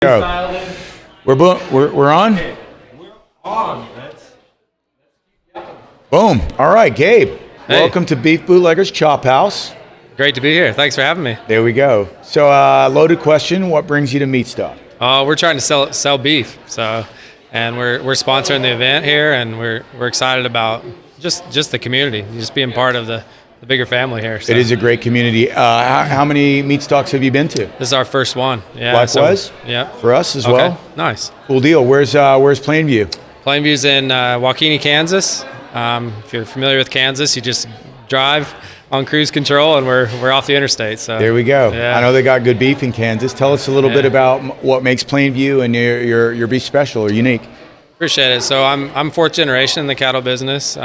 Go. We're on. We're on. Boom. All right, Gabe. Hey. Welcome to Beef Bootlegger's Chophouse. Great to be here. Thanks for having me. There we go. So, loaded question. What brings you to Meatstock? We're trying to sell beef, and we're sponsoring the event here, and we're excited about just the community, just being part of the bigger family here. So. It is a great community. How many Meatstocks have you been to? This is our first one. Yeah. Likewise. Yeah. For us as well. Nice. Cool deal. Where's Plainview? Plainview's in Wakeeney, Kansas. If you're familiar with Kansas, you just drive on cruise control, and we're off the interstate. So there we go. Yeah. I know they got good beef in Kansas. Tell us a little bit about what makes Plainview and your beef special or unique. Appreciate it. So I'm fourth generation in the cattle business.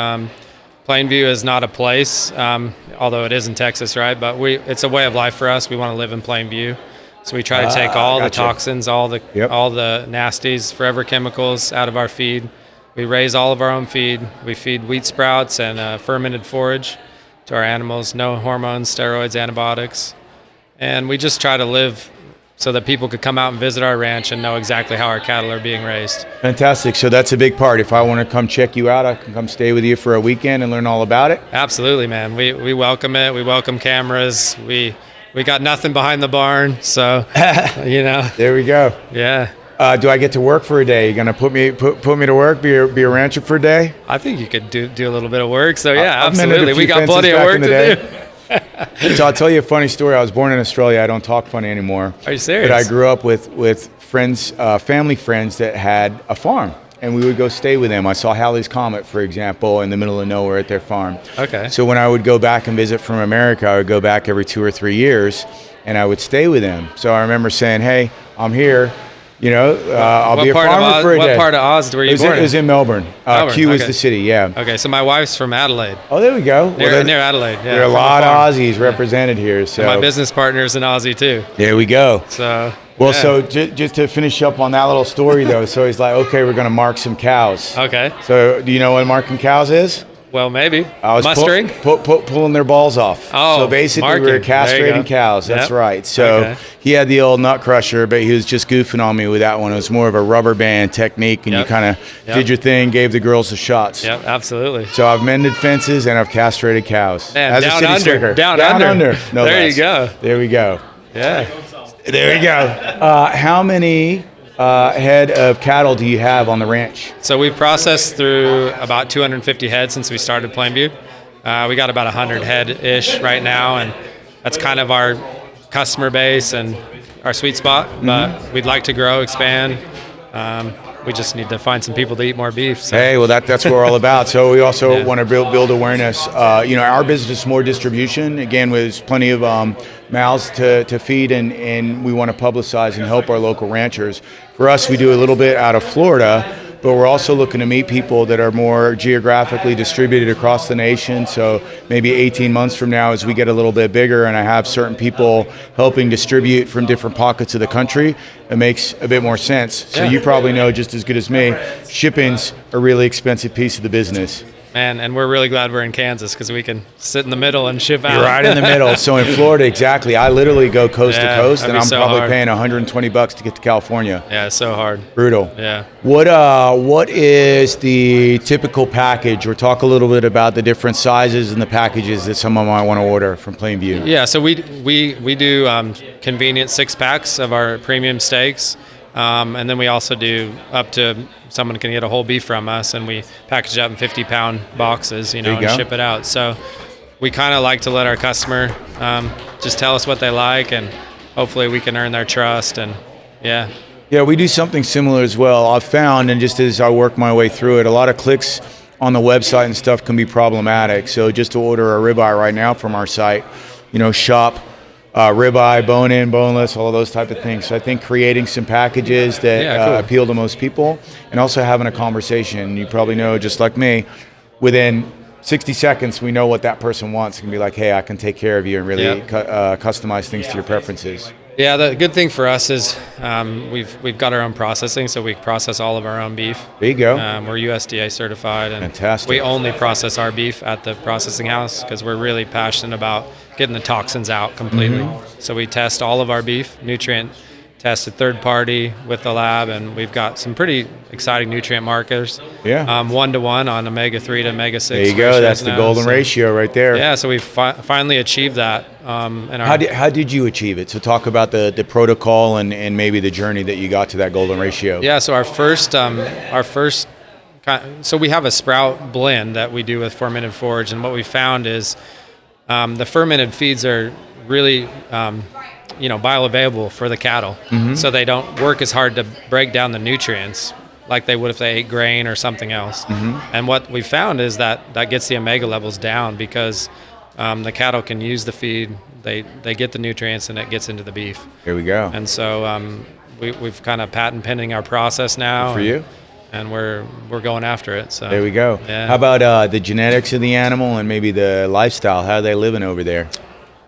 Plainview is not a place, although it is in Texas, right? But it's a way of life for us. We want to live in Plainview. So we try to take all the toxins, all the nasties, forever chemicals out of our feed. We raise all of our own feed. We feed wheat sprouts and fermented forage to our animals. No hormones, steroids, antibiotics. And we just try to live so that people could come out and visit our ranch and know exactly how our cattle are being raised. Fantastic. So that's a big part. If I want to come check you out, I can come stay with you for a weekend and learn all about it? Absolutely, man. We welcome it. We welcome cameras. We got nothing behind the barn, so, There we go. Yeah. Do I get to work for a day? You gonna put me to work? Be a rancher for a day? I think you could do a little bit of work. So yeah, I've mended a absolutely. few We got fences plenty of back work in the to day. do. So I'll tell you a funny story. I was born in Australia. I don't talk funny anymore. Are you serious? But I grew up with friends, family friends that had a farm, and we would go stay with them. I saw Halley's Comet, for example, in the middle of nowhere at their farm. Okay. So when I would go back and visit from America, I would go back every 2 or 3 years, and I would stay with them. So I remember saying, "Hey, I'm here. I'll be a farmer for a day." What part of Oz were you born in? It was in Melbourne. Melbourne, Kew is okay. the city, yeah. Okay, so my wife's from Adelaide. Oh, there we go. Near Adelaide, yeah. There are a lot of Aussies represented here. So And my business partner's an Aussie too. There we go. So Well, so just to finish up on that little story, though, so he's like, okay, we're going to mark some cows. Okay. So do you know what marking cows is? Well, maybe. I was Mustering? pulling their balls off. Oh, so basically marking. we were castrating There you go. cows. That's Yep. right. So Okay. he had the old nut crusher, but he was just goofing on me with that one. It was more of a rubber band technique, and you Yep. kind of Yep. did your thing, gave the girls the shots. Yep, absolutely. So I've mended fences and I've castrated cows. Man, As a down city under. slicker. Down under. No There less. you go. There we go. Yeah. There we go. How many head of cattle do you have on the ranch? So we've processed through about 250 head since we started Plainview. We got about 100 head-ish right now, and that's kind of our customer base and our sweet spot. But we'd like to grow, expand. We just need to find some people to eat more beef. So. Hey, well, that's what we're all about. So we also want to build awareness. Our business is more distribution. Again, with plenty of mouths to feed, and we want to publicize and help our local ranchers. For us, we do a little bit out of Florida, but we're also looking to meet people that are more geographically distributed across the nation. So maybe 18 months from now, as we get a little bit bigger and I have certain people helping distribute from different pockets of the country, it makes a bit more sense. So you probably know just as good as me, shipping's a really expensive piece of the business. Man, and we're really glad we're in Kansas because we can sit in the middle and ship out. You're right in the middle. So in Florida, exactly. I literally go coast to coast, and I'm so probably hard. paying $120 to get to California. Yeah, it's so hard. Brutal. Yeah. What is the typical package? Or talk a little bit about the different sizes and the packages that someone might want to order from Plainview. Yeah, so we do convenient 6-packs of our premium steaks. And then we also do up to someone can get a whole beef from us, and we package it up in 50-pound boxes, and ship it out. So we kind of like to let our customer just tell us what they like, and hopefully we can earn their trust. And yeah. Yeah, we do something similar as well. I've found, and just as I work my way through it, a lot of clicks on the website and stuff can be problematic. So just to order a ribeye right now from our site, shop. Ribeye, bone-in, boneless, all of those type of things. So I think creating some packages that appeal to most people, and also having a conversation. You probably know, just like me, within 60 seconds, we know what that person wants. It can be like, hey, I can take care of you and really customize things to your preferences. Yeah, the good thing for us is we've got our own processing, so we process all of our own beef. There you go. We're USDA-certified, and Fantastic. we only process our beef at the processing house because we're really passionate about getting the toxins out completely. So we test all of our beef, nutrient tested third party with the lab, and we've got some pretty exciting nutrient markers. Yeah. 1-to-1 on omega-3 to omega-6. There you go. That's the golden ratio right there. Yeah, so we've finally achieved that. How did you achieve it? So talk about the protocol and maybe the journey that you got to that golden ratio. Yeah, so so we have a sprout blend that we do with fermented forage, and what we found is the fermented feeds are really bioavailable for the cattle. So they don't work as hard to break down the nutrients like they would if they ate grain or something else. And what we found is that gets the omega levels down because the cattle can use the feed, they get the nutrients, and it gets into the beef. Here we go. And so we've kind of patent pending our process now. Good for you. And we're going after it. So there we go. Yeah. How about the genetics of the animal and maybe the lifestyle? How are they living over there?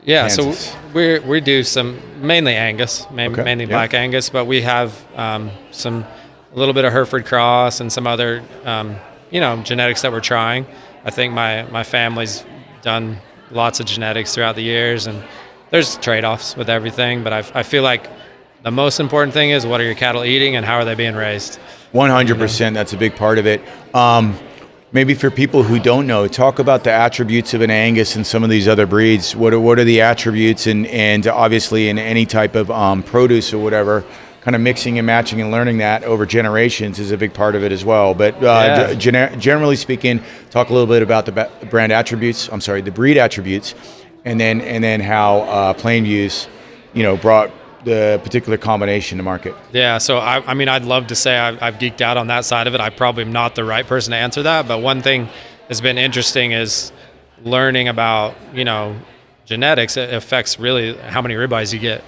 Yeah, Kansas? so we do some mainly Angus, mainly black Angus, but we have a little bit of Hereford Cross and some other genetics that we're trying. I think my family's done lots of genetics throughout the years, and there's trade-offs with everything, but I feel like the most important thing is what are your cattle eating and how are they being raised? 100%. That's a big part of it. Maybe for people who don't know, talk about the attributes of an Angus and some of these other breeds. What are the attributes, and obviously in any type of produce or whatever, kind of mixing and matching and learning that over generations is a big part of it as well. But generally speaking, talk a little bit about the the breed attributes, and then how Plainview's, brought the particular combination to market. Yeah, so I'd love to say I've geeked out on that side of it. I probably am not the right person to answer that, but one thing that's been interesting is learning about, genetics. It affects really how many ribeyes you get.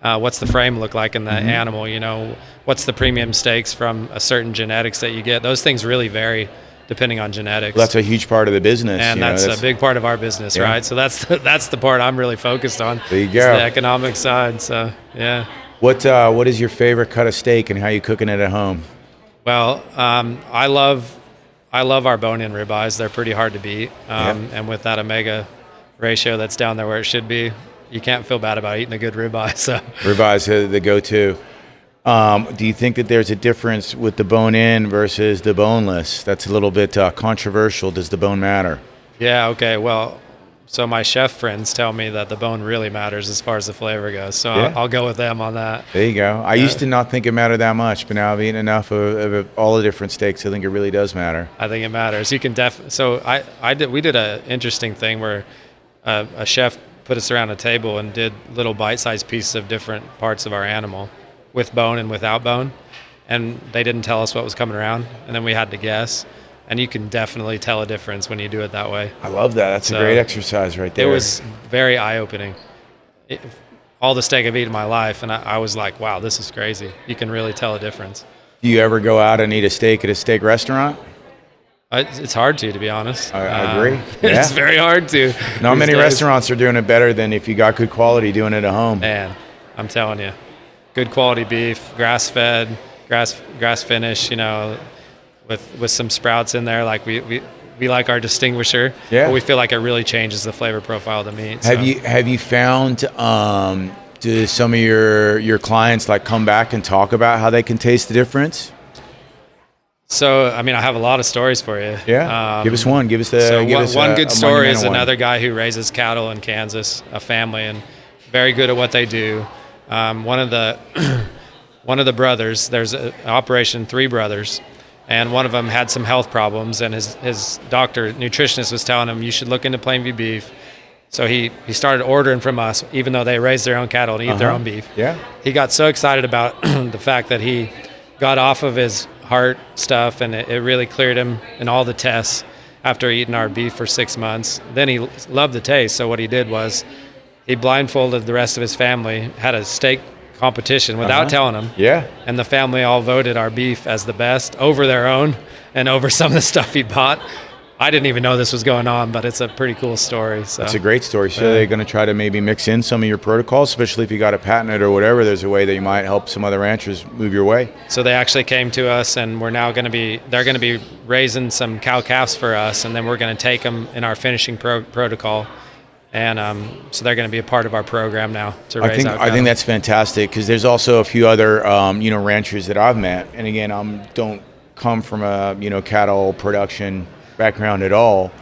What's the frame look like in the animal? What's the premium steaks from a certain genetics that you get? Those things really vary depending on genetics. Well, that's a huge part of the business. And that's a big part of our business, right? So that's the part I'm really focused on. There you go. The economic side, so yeah. What is your favorite cut of steak and how you cooking it at home? Well, I love our bone-in ribeyes. They're pretty hard to beat. And with that omega ratio that's down there where it should be, you can't feel bad about eating a good ribeye. So ribeyes are the go-to. Do you think that there's a difference with the bone-in versus the boneless? That's a little bit controversial. Does the bone matter? Yeah, okay. Well, so my chef friends tell me that the bone really matters as far as the flavor goes. So I'll go with them on that. There you go. I used to not think it mattered that much, but now I've eaten enough of all the different steaks. I think it really does matter. I think it matters. You can we did an interesting thing where a chef put us around a table and did little bite-sized pieces of different parts of our animal, with bone and without bone, and they didn't tell us what was coming around, and then we had to guess, and you can definitely tell a difference when you do it that way. I love that. That's a great exercise right there. It was very eye-opening. All the steak I've eaten in my life, and I was like, wow, this is crazy. You can really tell a difference. Do you ever go out and eat a steak at a steak restaurant? It's hard to be honest. I agree. It's very hard to. Not many restaurants are doing it better than if you got good quality doing it at home. Man, I'm telling you. Good quality beef, grass-fed, grass finish, with some sprouts in there. Like we like our distinguisher. Yeah. But we feel like it really changes the flavor profile of the meat. Have you found do some of your clients come back and talk about how they can taste the difference? So I have a lot of stories for you. Yeah. Give us one. One good story is another guy who raises cattle in Kansas, a family, and very good at what they do. One of the brothers, there's an operation, 3 brothers, and one of them had some health problems, and his doctor, nutritionist, was telling him, you should look into Plainview Beef. So he started ordering from us, even though they raise their own cattle and eat their own beef. Yeah. He got so excited about the fact that he got off of his heart stuff, and it really cleared him in all the tests after eating our beef for 6 months. Then he loved the taste, so what he did was he blindfolded the rest of his family, had a steak competition without telling them. Yeah. And the family all voted our beef as the best over their own and over some of the stuff he bought. I didn't even know this was going on, but it's a pretty cool story. So. It's a great story. So they're going to try to maybe mix in some of your protocols, especially if you got a patented or whatever. There's a way that you might help some other ranchers move your way. So they actually came to us, and they're going to be raising some cow calves for us, and then we're going to take them in our finishing protocol And so they're going to be a part of our program now to raise out cattle. I think that's fantastic, because there's also a few other ranchers that I've met, and again, don't come from a cattle production background at all,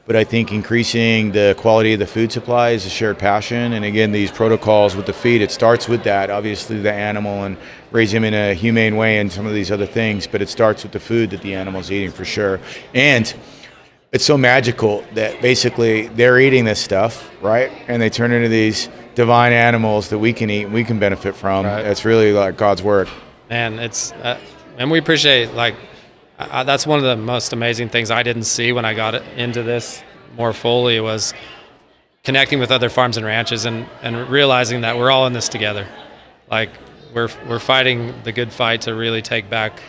but I think increasing the quality of the food supply is a shared passion. And again, these protocols with the feed, it starts with that, obviously the animal, and raise them in a humane way and some of these other things, but it starts with the food that the animal's eating for sure. And it's so magical that basically they're eating this stuff, right? And they turn into these divine animals that we can eat and we can benefit from. Right. It's really like God's work. And it's, and we appreciate, like, that's one of the most amazing things I didn't see when I got into this more fully, was connecting with other farms and ranches and realizing that we're all in this together. Like, we're fighting the good fight to really take back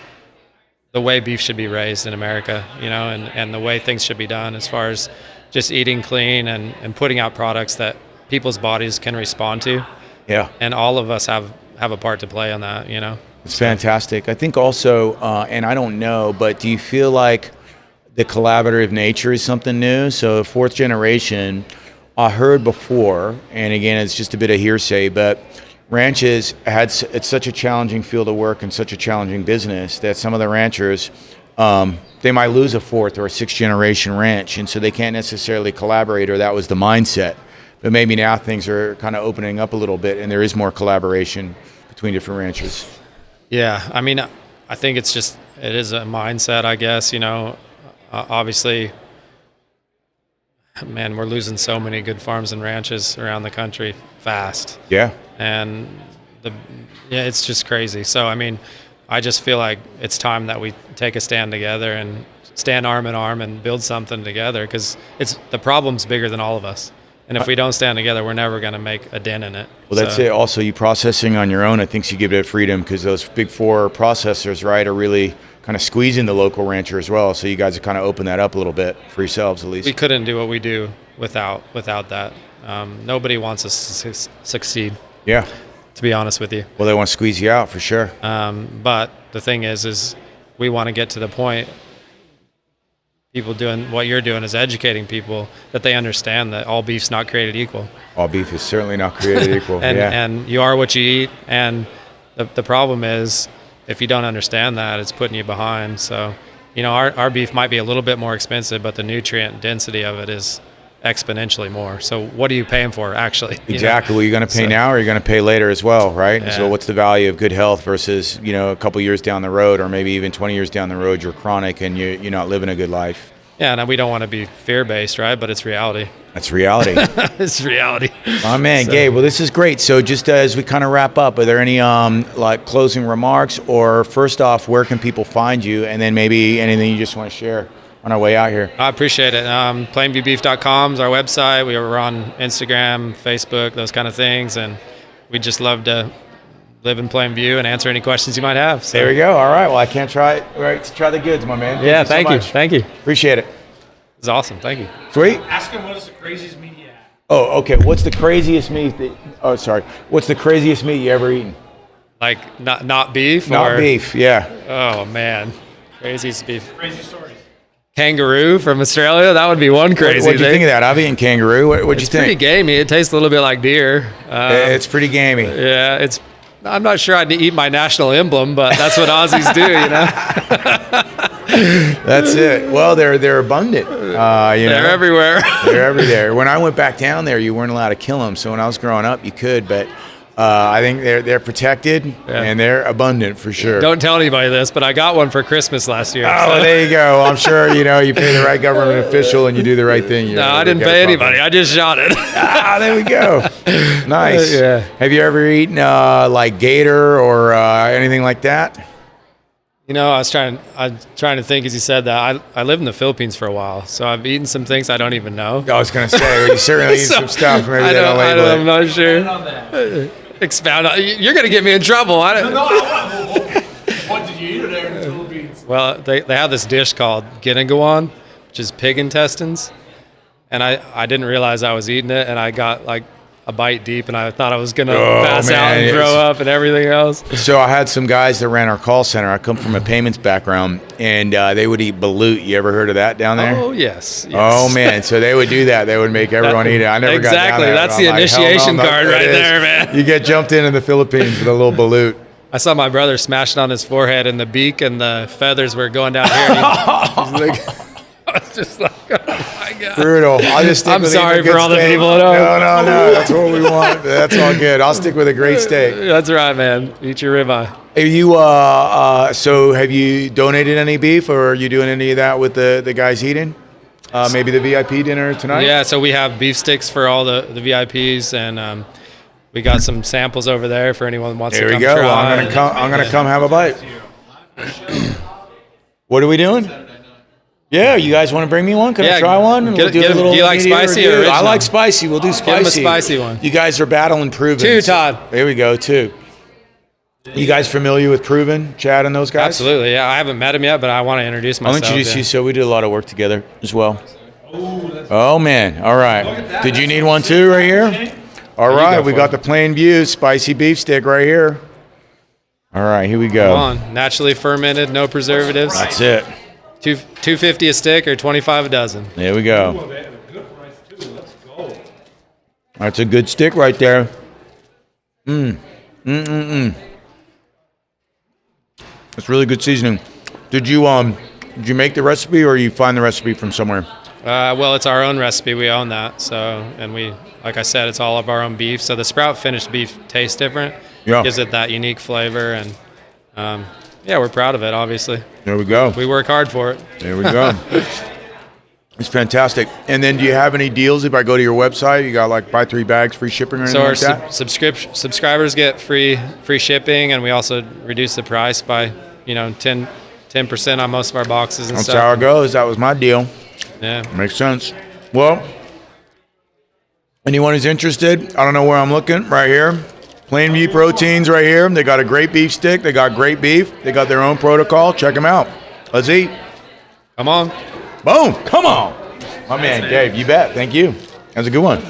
the way beef should be raised in America, and the way things should be done as far as just eating clean and putting out products that people's bodies can respond to. Yeah. And all of us have a part to play on that, It's fantastic. I think also, and I don't know, but do you feel like the collaborative nature is something new? So fourth generation, I heard before, and again, it's just a bit of hearsay, but ranches it's such a challenging field of work and such a challenging business that some of the ranchers, they might lose a fourth or a sixth generation ranch, and so they can't necessarily collaborate, or that was the mindset. But maybe now things are kind of opening up a little bit, and there is more collaboration between different ranchers. Yeah, I mean, I think it is a mindset, I guess. Obviously, man, we're losing so many good farms and ranches around the country fast. Yeah. And it's just crazy. So, I mean, I just feel like it's time that we take a stand together and stand arm in arm and build something together, because the problem's bigger than all of us. And if we don't stand together, we're never going to make a dent in it. Well, that's it. Also, you processing on your own, I think you give it freedom, because those big four processors, right, are really kind of squeezing the local rancher as well. So you guys have kind of opened that up a little bit for yourselves, at least. We couldn't do what we do without that. Nobody wants us to succeed. Yeah. To be honest with you. Well, they want to squeeze you out for sure. But the thing is we want to get to the point, people doing what you're doing is educating people that they understand that all beef's not created equal. All beef is certainly not created equal. And you are what you eat. And the problem is, if you don't understand that, it's putting you behind. So, our beef might be a little bit more expensive, but the nutrient density of it is exponentially more. So what are you paying for, actually? Exactly. Well, you're going to pay now, or you're going to pay later as well, right? Yeah. So what's the value of good health versus, a couple years down the road, or maybe even 20 years down the road, you're chronic and you're not living a good life. Yeah, and we don't want to be fear-based, right? But it's reality. That's reality. It's reality. My man, Gabe. Well, this is great. So just as we kind of wrap up, are there any closing remarks, or first off, where can people find you, and then maybe anything you just want to share on our way out here? I appreciate it. Plainviewbeef.com is our website. We were on Instagram, Facebook, those kind of things, and we just love to live in Plainview and answer any questions you might have. So. There we go. All right. Well, I can't try the goods, my man. Yeah, thank you. Thank you. Appreciate it. It's awesome. Thank you. Sweet. Ask him what is the craziest meat you had. Oh, okay. What's the craziest meat What's the craziest meat you ever eaten? Like not beef? Not beef, yeah. Oh, man. Craziest beef. Crazy stories. Kangaroo from Australia? That would be one crazy What'd you think of that? I've eaten kangaroo. What'd you think? It's pretty gamey. It tastes a little bit like deer. It's pretty gamey. Yeah, I'm not sure I'd eat my national emblem, but that's what Aussies do, That's it. Well, they're abundant. They're everywhere. They're everywhere. When I went back down there, you weren't allowed to kill them. So when I was growing up, you could, but I think they're protected and they're abundant for sure. Don't tell anybody this, but I got one for Christmas last year. Oh, so. There you go. I'm sure you pay the right government official and you do anything. I didn't pay anybody. I just shot it. There we go. Nice. Yeah. Have you ever eaten like gator or anything like that? I was trying to think as you said that. I lived in the Philippines for a while, so I've eaten some things I don't even know. I was going to say, you certainly eat some stuff. Maybe they don't label it. I'm not sure. On that. Expound on. You're going to get me in trouble. What did you eat there in the Philippines? Well, they have this dish called ginagawan, which is pig intestines, and I didn't realize I was eating it, and I got like a bite deep, and I thought I was gonna pass out and throw up and everything else. So I had some guys that ran our call center. I come from a payments background, and they would eat balut. You ever heard of that down there? Oh yes. Oh man, so they would do that. They would make everyone eat it. I never got down there. That's the initiation card right there, man. You get jumped in the Philippines with a little balut. I saw my brother smash it on his forehead, and the beak and the feathers were going down here. And he's like, I was just like, oh my god, brutal. I'm sorry for all the people at home. No. That's what we want. That's all good. I'll stick with a great steak. That's right, man. Eat your ribeye. Have you so have you donated any beef, or are you doing any of that with the guys eating? Maybe the VIP dinner tonight? Yeah, so we have beef sticks for all the VIPs, and we got some samples over there for anyone who wants to come try. There we go. Well, I'm gonna come have a bite. What are we doing? Yeah, you guys want to bring me one? Can I try one? Do you like spicy or original? I like spicy. We'll do spicy. Give him a spicy one. You guys are battling Proven. 2, Todd. There we go, 2. You guys familiar with Proven, Chad and those guys? Absolutely, yeah. I haven't met him yet, but I want to introduce myself. I'll introduce you. So we did a lot of work together as well. Oh, man. All right. Did you need one too right here? All right. We got the Plainview spicy beef stick right here. All right. Here we go. Come on. Naturally fermented, no preservatives. That's it. $2.50 a stick or $25 a dozen. There we go. That's a good stick right there. That's really good seasoning. Did you make the recipe, or you find the recipe from somewhere? Well, it's our own recipe. We own that. So, and we, like I said, it's all of our own beef. So the sprout finished beef tastes different. Yeah. Gives it that unique flavor, and yeah, we're proud of it. Obviously. There we go. We work hard for it. There we go. It's fantastic. And then, do you have any deals? If I go to your website, you got like buy 3 bags, free shipping, or anything like that? So our subscribers get free shipping, and we also reduce the price by 10% on most of our boxes and stuff. That's how it goes. That was my deal. Yeah, makes sense. Well, anyone who's interested, I don't know where I'm looking. Right here, Plainview Proteins. Right here, they got a great beef stick. They got great beef. They got their own protocol. Check them out. Let's eat. Come on. Boom. Come on. My man, Gabe, you bet. Thank you. That was a good one.